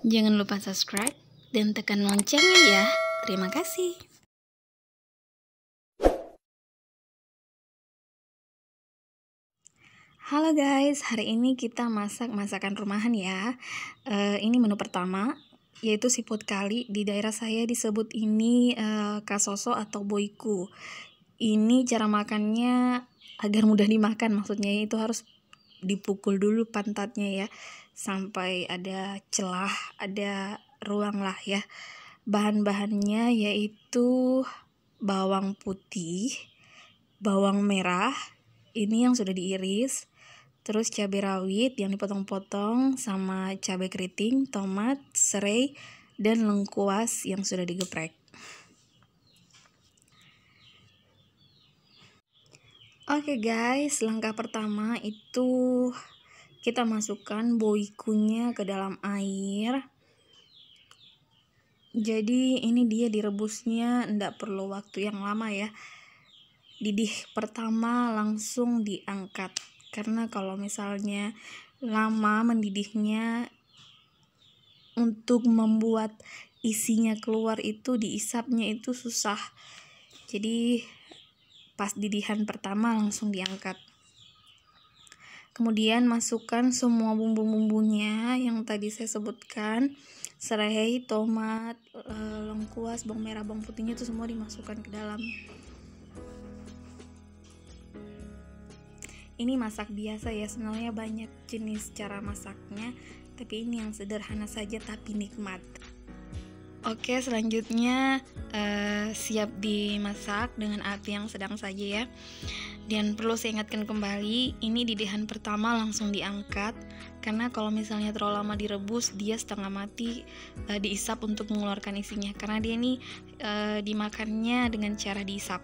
Jangan lupa subscribe dan tekan loncengnya ya. Terima kasih. Halo guys, hari ini kita masak masakan rumahan ya. Ini menu pertama, yaitu siput kali. Di daerah saya disebut ini kasoso atau boiku. Ini cara makannya agar mudah dimakan, maksudnya itu harus dipukul dulu pantatnya ya, sampai ada celah, ada ruang lah ya. Bahan-bahannya yaitu bawang putih, bawang merah, ini yang sudah diiris, terus cabai rawit yang dipotong-potong, sama cabai keriting, tomat, serai, dan lengkuas yang sudah digeprek. Oke guys, langkah pertama itu kita masukkan boikunya ke dalam air. Jadi ini dia direbusnya ndak perlu waktu yang lama ya. Didih pertama langsung diangkat, karena kalau misalnya lama mendidihnya, untuk membuat isinya keluar itu diisapnya itu susah. Jadi pas didihan pertama langsung diangkat. Kemudian masukkan semua bumbu-bumbunya yang tadi saya sebutkan, serai, tomat, lengkuas, bawang merah, bawang putihnya itu semua dimasukkan ke dalam. Ini masak biasa ya, sebenarnya banyak jenis cara masaknya, tapi ini yang sederhana saja tapi nikmat. Oke, selanjutnya siap dimasak dengan api yang sedang saja ya. Dan perlu saya ingatkan kembali, ini didihan pertama langsung diangkat, karena kalau misalnya terlalu lama direbus, dia setengah mati diisap untuk mengeluarkan isinya, karena dia ini dimakannya dengan cara diisap.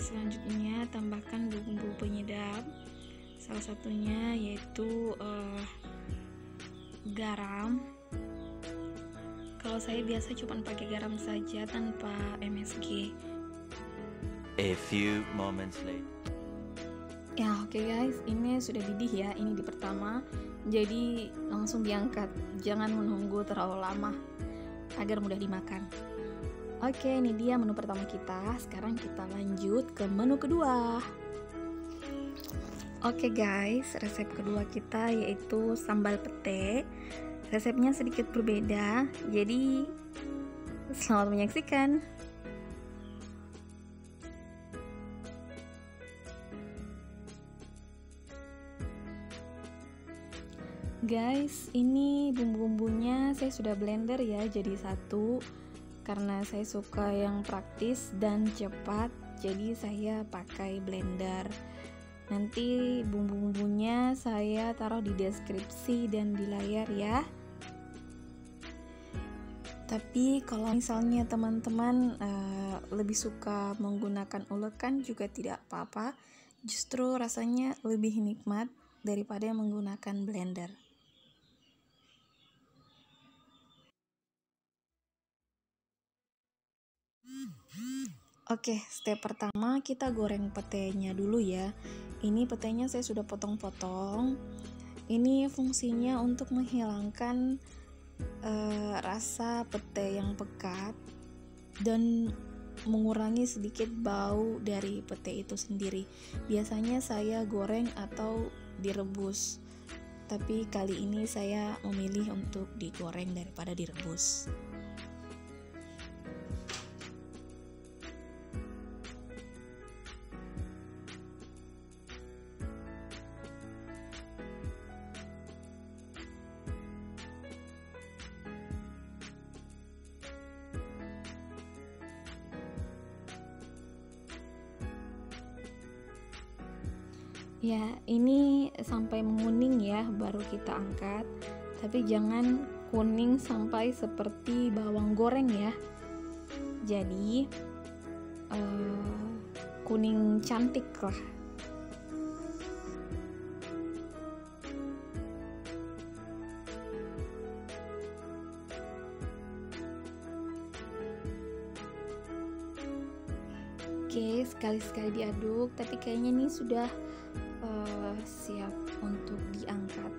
Selanjutnya tambahkan bumbu penyedap, salah satunya yaitu garam. Kalau saya biasa cuma pakai garam saja tanpa MSG. A few moments later. Ya oke guys, ini sudah didih ya, ini di pertama. Jadi langsung diangkat, jangan menunggu terlalu lama agar mudah dimakan. Oke, ini dia menu pertama kita. Sekarang kita lanjut ke menu kedua. Oke guys, resep kedua kita yaitu sambal pete. Resepnya sedikit berbeda, jadi selamat menyaksikan. Guys, ini bumbu-bumbunya saya sudah blender ya jadi satu, karena saya suka yang praktis dan cepat, jadi saya pakai blender. Nanti bumbu-bumbunya saya taruh di deskripsi dan di layar ya. Tapi kalau misalnya teman-teman lebih suka menggunakan ulekan juga tidak apa-apa, justru rasanya lebih nikmat daripada menggunakan blender. Oke, step pertama kita goreng petenya dulu ya. Ini petenya saya sudah potong-potong. Ini fungsinya untuk menghilangkan rasa pete yang pekat dan mengurangi sedikit bau dari pete itu sendiri. Biasanya saya goreng atau direbus, tapi kali ini saya memilih untuk digoreng daripada direbus. Ya, ini sampai menguning ya, baru kita angkat. Tapi jangan kuning sampai seperti bawang goreng ya. Jadi kuning cantik lah. Oke, sekali-sekali diaduk, tapi kayaknya ini sudah siap untuk diangkat.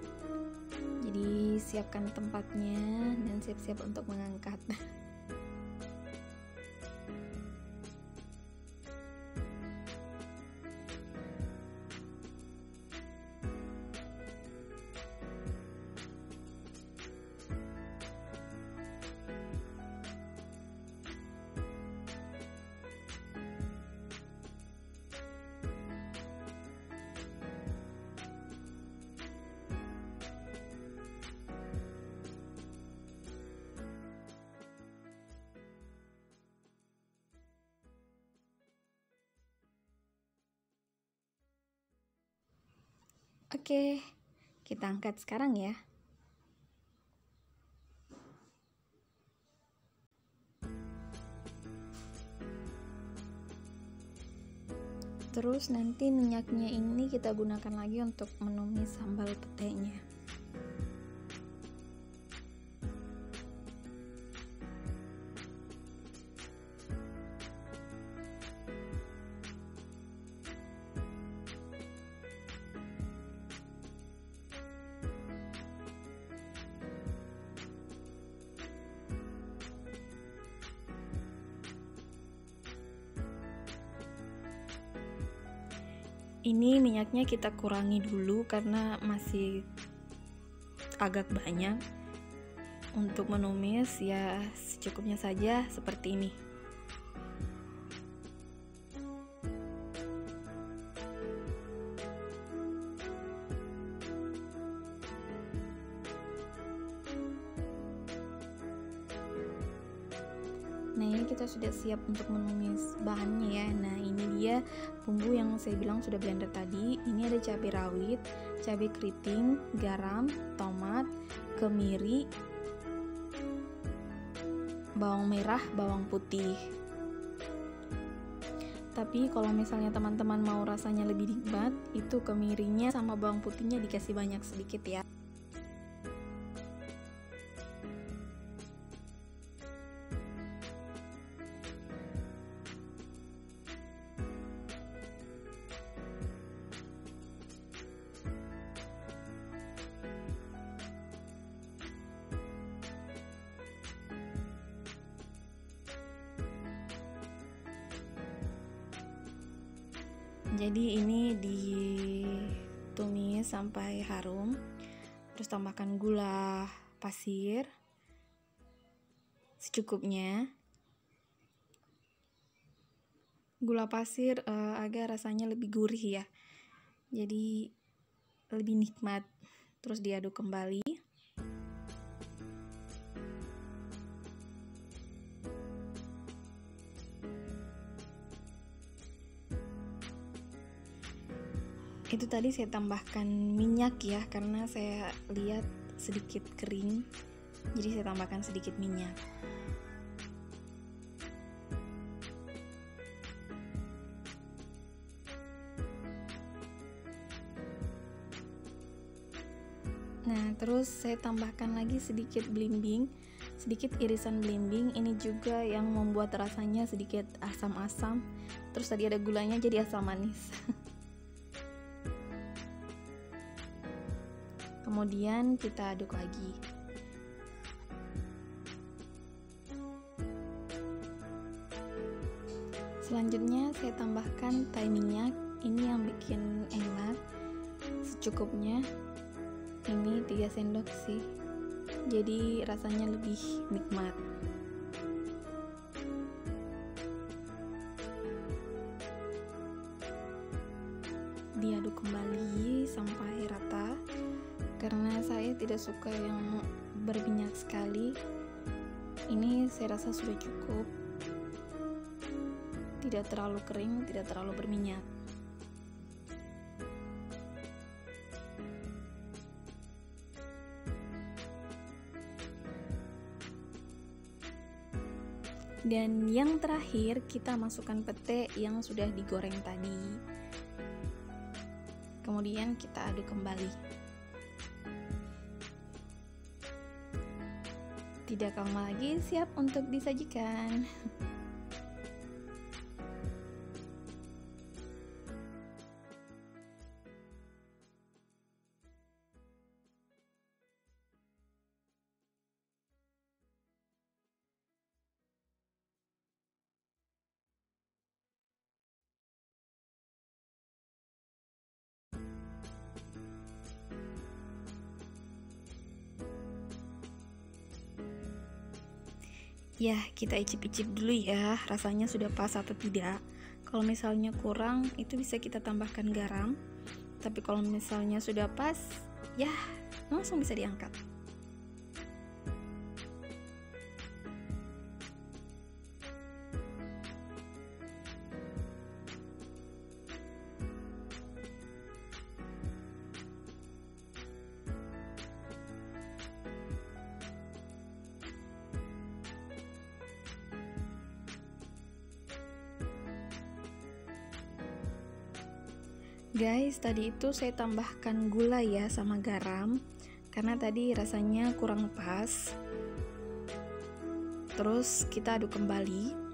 Jadi siapkan tempatnya dan siap-siap untuk mengangkat. Oke, kita angkat sekarang ya. Terus nanti minyaknya ini kita gunakan lagi untuk menumis sambal petenya. Ini minyaknya kita kurangi dulu karena masih agak banyak. Untuk menumis ya secukupnya saja seperti ini. Nah, ini kita sudah siap untuk menumis bahannya ya. Nah, ini dia bumbu yang saya bilang sudah blender tadi. Ini ada cabai rawit, cabai keriting, garam, tomat, kemiri, bawang merah, bawang putih. Tapi kalau misalnya teman-teman mau rasanya lebih nikmat, itu kemirinya sama bawang putihnya dikasih banyak sedikit ya. Jadi ini ditumis sampai harum. Terus tambahkan gula pasir secukupnya. Gula pasir agar rasanya lebih gurih ya. Jadi lebih nikmat. Terus diaduk kembali. Itu tadi saya tambahkan minyak ya, karena saya lihat sedikit kering, jadi saya tambahkan sedikit minyak. Nah, terus saya tambahkan lagi sedikit belimbing, sedikit irisan belimbing. Ini juga yang membuat rasanya sedikit asam-asam. Terus tadi ada gulanya jadi asam manis. Kemudian kita aduk lagi. Selanjutnya saya tambahkan tai minyak. Ini yang bikin enak. Secukupnya. Ini 3 sendok sih. Jadi rasanya lebih nikmat. Diaduk kembali sampai rata. Karena saya tidak suka yang berminyak sekali. Ini saya rasa sudah cukup. Tidak terlalu kering, tidak terlalu berminyak. Dan yang terakhir kita masukkan pete yang sudah digoreng tadi. Kemudian kita aduk kembali. Tidak lama lagi siap untuk disajikan. Ya, kita icip-icip dulu ya, rasanya sudah pas atau tidak. Kalau misalnya kurang, itu bisa kita tambahkan garam. Tapi kalau misalnya sudah pas, ya langsung bisa diangkat. Guys, tadi itu saya tambahkan gula ya sama garam karena tadi rasanya kurang pas. Terus kita aduk kembali.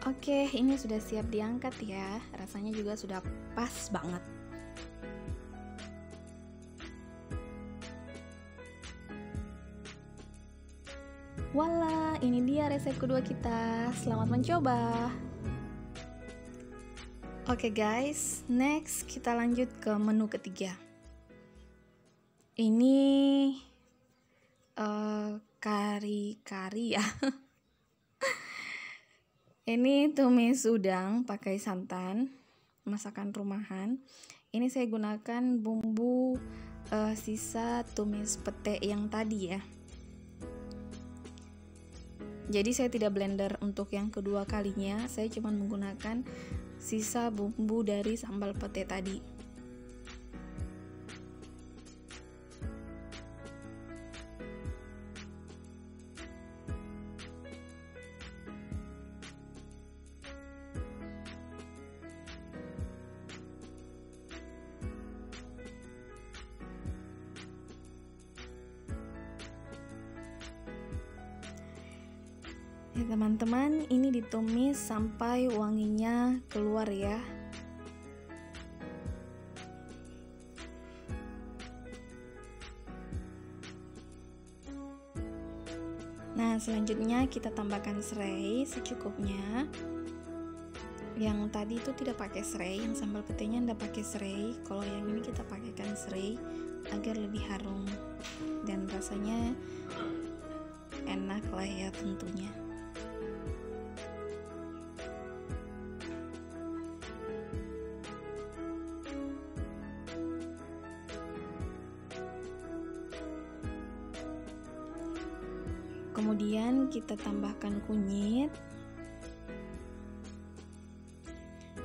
Oke, ini sudah siap diangkat ya. Rasanya juga sudah pas banget. Voila, ini dia resep kedua kita. Selamat mencoba. Oke guys, next kita lanjut ke menu ketiga. Ini kari-kari ya. Ini tumis udang pakai santan, masakan rumahan. Ini saya gunakan bumbu sisa tumis pete yang tadi ya. Jadi saya tidak blender untuk yang kedua kalinya, saya cuma menggunakan sisa bumbu dari sambal pete tadi. Ya teman-teman, ini ditumis sampai wanginya keluar ya. Nah, selanjutnya kita tambahkan serai secukupnya. Yang tadi itu tidak pakai serai, yang sambal petenya tidak pakai serai. Kalau yang ini kita pakaikan serai agar lebih harum dan rasanya enak lah ya tentunya. Kemudian kita tambahkan kunyit.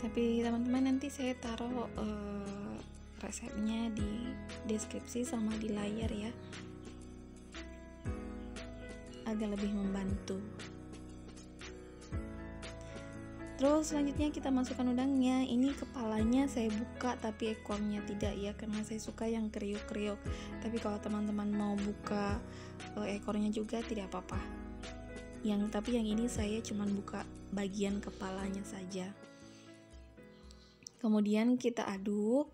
Tapi teman-teman nanti saya taruh resepnya di deskripsi sama di layar ya, agar lebih membantu. Terus selanjutnya kita masukkan udangnya. Ini kepalanya saya buka tapi ekornya tidak ya, karena saya suka yang kriuk-kriuk. Tapi kalau teman-teman mau buka ekornya juga tidak apa-apa. Tapi yang ini saya cuma buka bagian kepalanya saja. Kemudian kita aduk.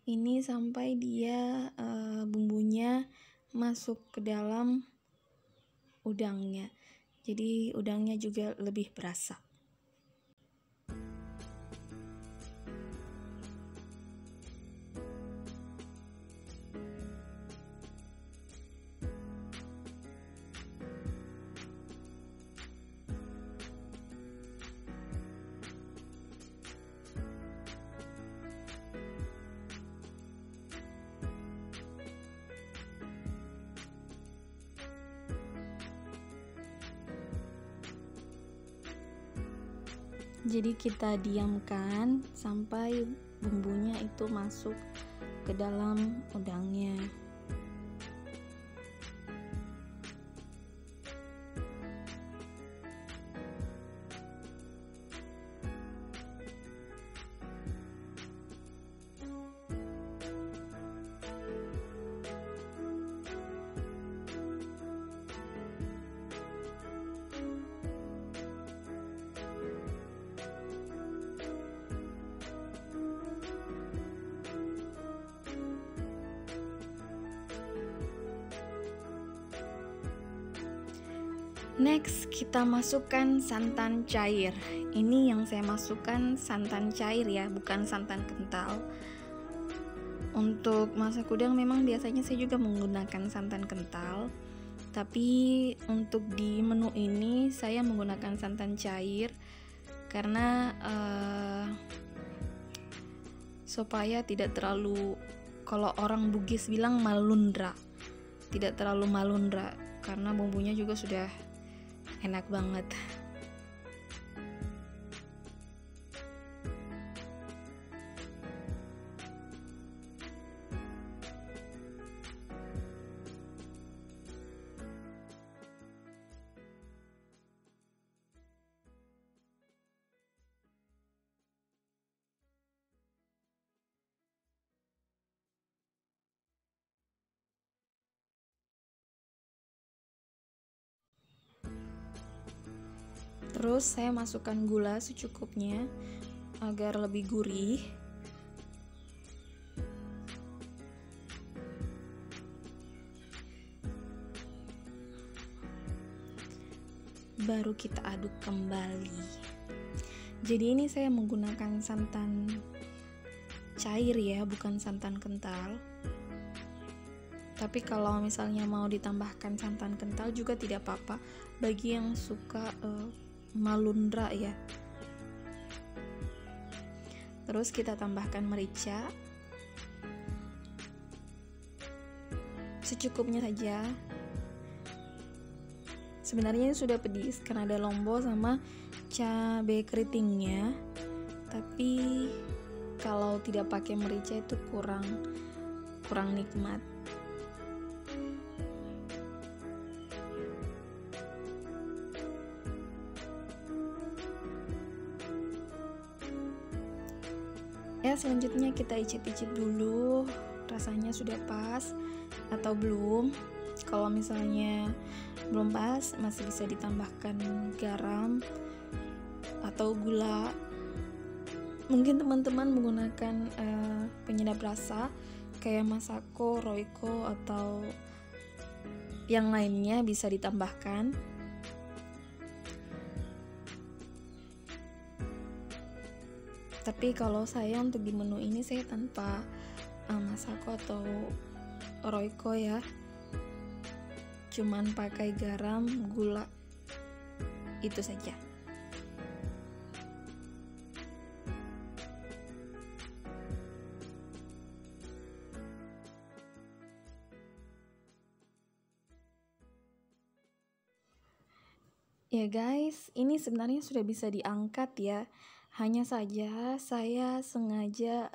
Ini sampai dia bumbunya masuk ke dalam udangnya. Jadi udangnya juga lebih berasa. Jadi kita diamkan sampai bumbunya itu masuk ke dalam udangnya. Next, kita masukkan santan cair. Ini yang saya masukkan santan cair ya, bukan santan kental. Untuk masak udang memang biasanya saya juga menggunakan santan kental, tapi untuk di menu ini saya menggunakan santan cair karena supaya tidak terlalu, kalau orang Bugis bilang malundra, tidak terlalu malundra karena bumbunya juga sudah enak banget. Terus saya masukkan gula secukupnya agar lebih gurih. Baru kita aduk kembali. Jadi ini saya menggunakan santan cair ya, bukan santan kental. Tapi kalau misalnya mau ditambahkan santan kental juga tidak apa-apa bagi yang suka malundra ya. Terus kita tambahkan merica secukupnya saja. Sebenarnya ini sudah pedis karena ada lombok sama cabai keritingnya, tapi kalau tidak pakai merica itu kurang nikmat. Ya, selanjutnya kita icip-icip dulu rasanya sudah pas atau belum. Kalau misalnya belum pas, masih bisa ditambahkan garam atau gula. Mungkin teman-teman menggunakan penyedap rasa kayak Masako, Royco atau yang lainnya bisa ditambahkan. Tapi kalau saya untuk di menu ini saya tanpa Masako atau Royco ya, cuman pakai garam, gula, itu saja. Ya guys, ini sebenarnya sudah bisa diangkat ya. Hanya saja saya sengaja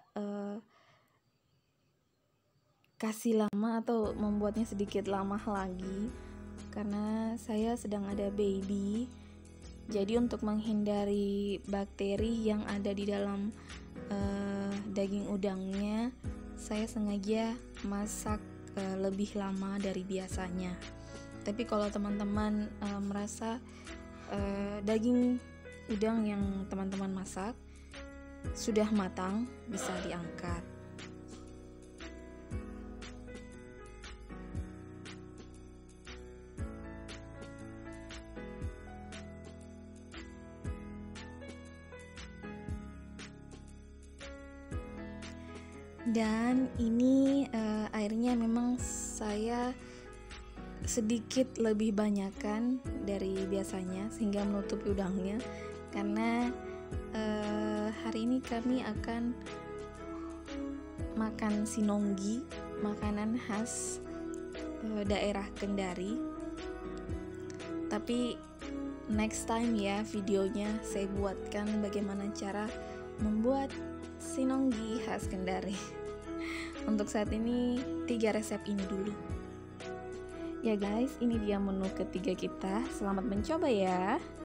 kasih lama atau membuatnya sedikit lama lagi karena saya sedang ada baby. Jadi untuk menghindari bakteri yang ada di dalam daging udangnya, saya sengaja masak lebih lama dari biasanya. Tapi kalau teman-teman merasa daging udang yang teman-teman masak sudah matang, bisa diangkat. Dan ini airnya memang saya sedikit lebih banyakkan dari biasanya sehingga menutupi udangnya, karena hari ini kami akan makan sinonggi, makanan khas daerah Kendari. Tapi next time ya videonya saya buatkan bagaimana cara membuat sinonggi khas Kendari. Untuk saat ini 3 resep ini dulu. Ya guys, ini dia menu ketiga kita. Selamat mencoba ya.